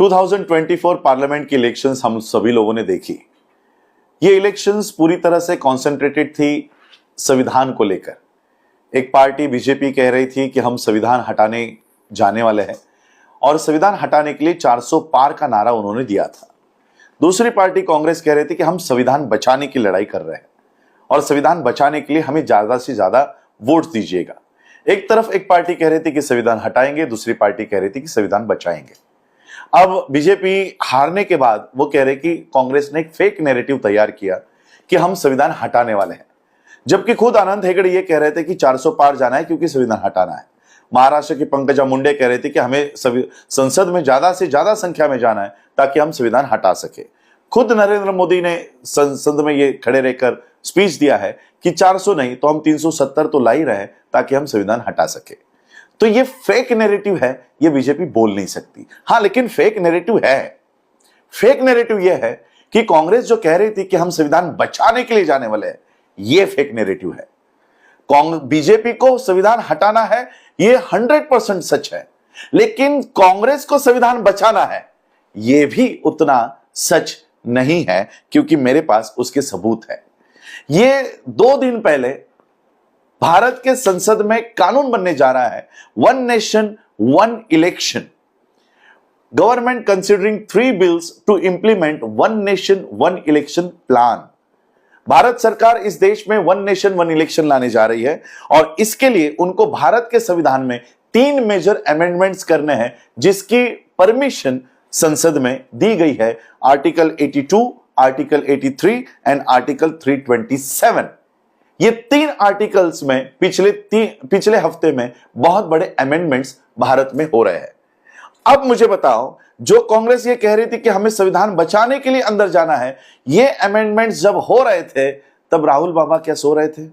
2024 parliament की elections हम सभी लोगों ने देखी। ये इलेक्शंस पूरी तरह से कॉन्सेंट्रेटेड थी संविधान को लेकर। एक पार्टी बीजेपी कह रही थी कि हम संविधान हटाने जाने वाले हैं और संविधान हटाने के लिए 400 पार का नारा उन्होंने दिया था। दूसरी पार्टी कांग्रेस कह रही थी कि हम संविधान बचाने की लड़ाई कर रहे हैं और संविधान बचाने के लिए हमें ज्यादा से ज्यादा वोट दीजिएगा। एक तरफ एक पार्टी कह रही थी कि संविधान हटाएंगे, दूसरी पार्टी कह रही थी कि संविधान बचाएंगे। अब बीजेपी हारने के बाद वो कह रहे कि कांग्रेस ने एक फेक नैरेटिव तैयार किया कि हम संविधान हटाने वाले हैं, जबकि खुद आनंद हेगड़े ये कह रहे थे कि 400 पार जाना है क्योंकि संविधान हटाना है। महाराष्ट्र की पंकजा मुंडे कह रहे थे कि हमें संसद में ज्यादा से ज्यादा संख्या में जाना है ताकि हम संविधान हटा सके। खुद नरेंद्र मोदी ने संसद में ये खड़े रहकर स्पीच दिया है कि 400 नहीं तो हम 370 तो ला ही रहे ताकि हम संविधान हटा सके। तो ये फेक नैरेटिव है, ये बीजेपी बोल नहीं सकती। हाँ, लेकिन फेक नैरेटिव है। फेक नैरेटिव ये है कि कांग्रेस जो कह रही थी कि हम संविधान बचाने के लिए जाने वाले हैं, ये फेक नैरेटिव है। बीजेपी को संविधान हटाना है, ये 100% सच है, लेकिन कांग्रेस को संविधान बचाना है, ये भी उतना सच नहीं है, क्योंकि मेरे पास उसके सबूत है। ये 2 दिन पहले भारत के संसद में कानून बनने जा रहा है, one nation one election. Government considering 3 bills to implement one nation one election plan. Bharat सरकार इस देश में वन नेशन वन इलेक्शन लाने जा रही है और इसके लिए उनको भारत के संविधान में 3 मेजर अमेंडमेंट्स करने हैं, जिसकी परमिशन संसद में दी गई है। Article 82, article 83 and article 327। ये 3 आर्टिकल्स में पिछले हफ्ते में बहुत बड़े अमेंडमेंट्स भारत में हो रहे हैं। अब मुझे बताओ, जो कांग्रेस ये कह रही थी कि हमें संविधान बचाने के लिए अंदर जाना है, ये अमेंडमेंट्स जब हो रहे थे तब राहुल बाबा क्या सो रहे थे?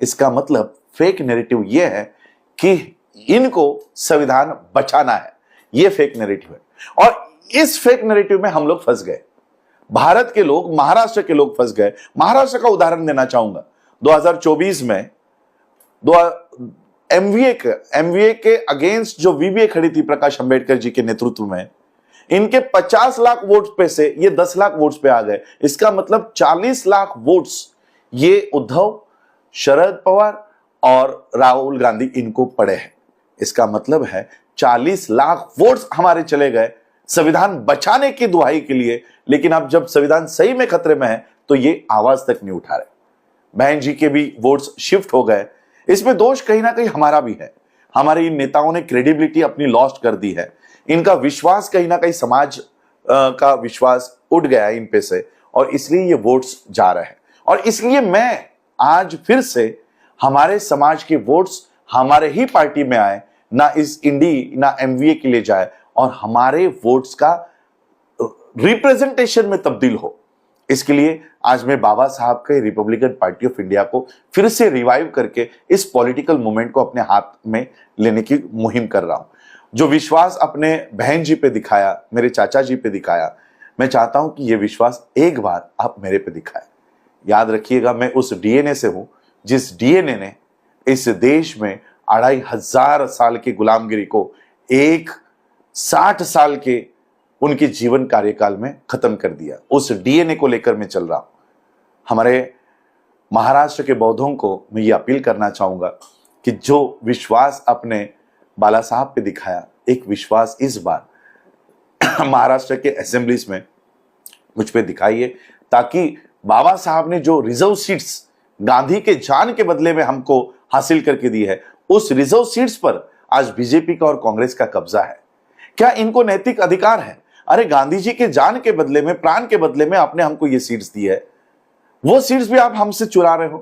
इसका मतलब फेक नैरेटिव ये है कि इनको संविधान बचाना है। ये फेक नैरेटिव है और इस फेक नैरेटिव में हम लोग फंस गए। भारत के लोग, महाराष्ट्र के लोग फंस गए। महाराष्ट्र का उदाहरण देना चाहूंगा। 2024 में एमवीए के अगेंस्ट जो वीवीए खड़ी थी प्रकाश अंबेडकर जी के नेतृत्व में, इनके 50 लाख वोट्स पे से ये 10 लाख वोट्स पे आ गए। इसका मतलब 40 लाख वोट्स ये उद्धव, शरद पवार और राहुल गांधी इनको पड़े हैं। इसका मतलब है 40 लाख वोट्स हमारे चले गए संविधान बचाने की दुहाई के लिए। लेकिन अब जब संविधान सही में खतरे में है तो ये आवाज तक नहीं उठा रहे। बहन जी के भी वोट्स शिफ्ट हो गए। इसमें दोष कहीं ना कहीं हमारा भी है। हमारे इन नेताओं ने क्रेडिबिलिटी अपनी लॉस्ट कर दी है। इनका विश्वास कहीं ना कहीं समाज का विश्वास उठ गया है इन पे से, और इसलिए ये वोट्स जा रहे हैं। और इसलिए मैं आज फिर से हमारे समाज के वोट्स हमारे ही पार्टी में आए, ना इस इंडी ना एमवीए के लिए जाए, और हमारे वोट्स का रिप्रेजेंटेशन में तब्दील हो। इसके लिए आज मैं बाबा साहब के रिपब्लिकन पार्टी ऑफ इंडिया को फिर से रिवाइव करके इस पॉलिटिकल मूवमेंट को अपने हाथ में लेने की मुहिम कर रहा हूं। जो विश्वास अपने बहन जी पे दिखाया, मेरे चाचा जी पे दिखाया, मैं चाहता हूं कि यह विश्वास एक बार आप मेरे पे दिखाए। याद रखिएगा, मैं उस डीएनए से हूं जिस डीएनए ने इस देश में 2500 साल की गुलामगिरी को 60 साल के उनके जीवन कार्यकाल में खत्म कर दिया। उस डीएनए को लेकर मैं चल रहा हूं। हमारे महाराष्ट्र के बौद्धों को मैं ये अपील करना चाहूंगा कि जो विश्वास अपने बाला साहब पे दिखाया, एक विश्वास इस बार महाराष्ट्र के असेंबलीज में मुझ पे दिखाइए, ताकि बाबा साहब ने जो रिजर्व सीट्स गांधी के जान के बदले में हमको हासिल करके दी है, उस रिजर्व सीट्स पर आज बीजेपी का और कांग्रेस का कब्जा है। क्या इनको नैतिक अधिकार है? अरे गांधी जी के जान के बदले में, प्राण के बदले में आपने हमको ये सीट्स दी है, वो सीट्स भी आप हमसे चुरा रहे हो।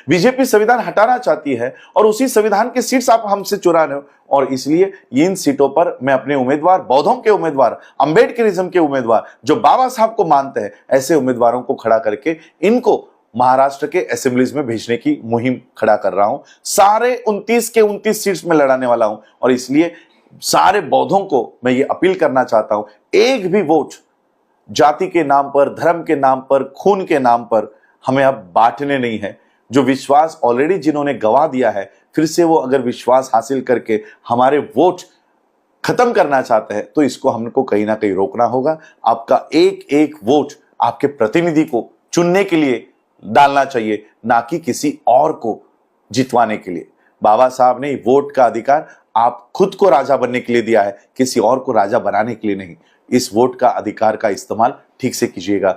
बीजेपी संविधान हटाना चाहती है और उसी संविधान की सीट्स आप हमसे चुरा रहे हो। और इसलिए इन सीटों पर मैं अपने उम्मीदवार, बौद्धों के उम्मीदवार, अंबेडकरिज्म के उम्मीदवार, जो बाबा साहब को मानते हैं, ऐसे उम्मीदवारों को खड़ा करके इनको महाराष्ट्र के असेंबलीज में भेजने की मुहिम खड़ा कर रहा हूं। सारे 29 के 29 सीट्स में लड़ाने वाला हूं। और इसलिए सारे बौद्धों को मैं ये अपील करना चाहता हूं, एक भी वोट जाति के नाम पर, धर्म के नाम पर, खून के नाम पर हमें अब बांटने नहीं है। जो विश्वास ऑलरेडी जिन्होंने गवा दिया है, फिर से वो अगर विश्वास हासिल करके हमारे वोट खत्म करना चाहते हैं तो इसको हमको कहीं ना कहीं रोकना होगा। आपका एक एक वोट आपके प्रतिनिधि को चुनने के लिए डालना चाहिए, ना कि किसी और को जितवाने के लिए। बाबा साहब ने वोट का अधिकार आप खुद को राजा बनने के लिए दिया है, किसी और को राजा बनाने के लिए नहीं। इस वोट का अधिकार का इस्तेमाल ठीक से कीजिएगा।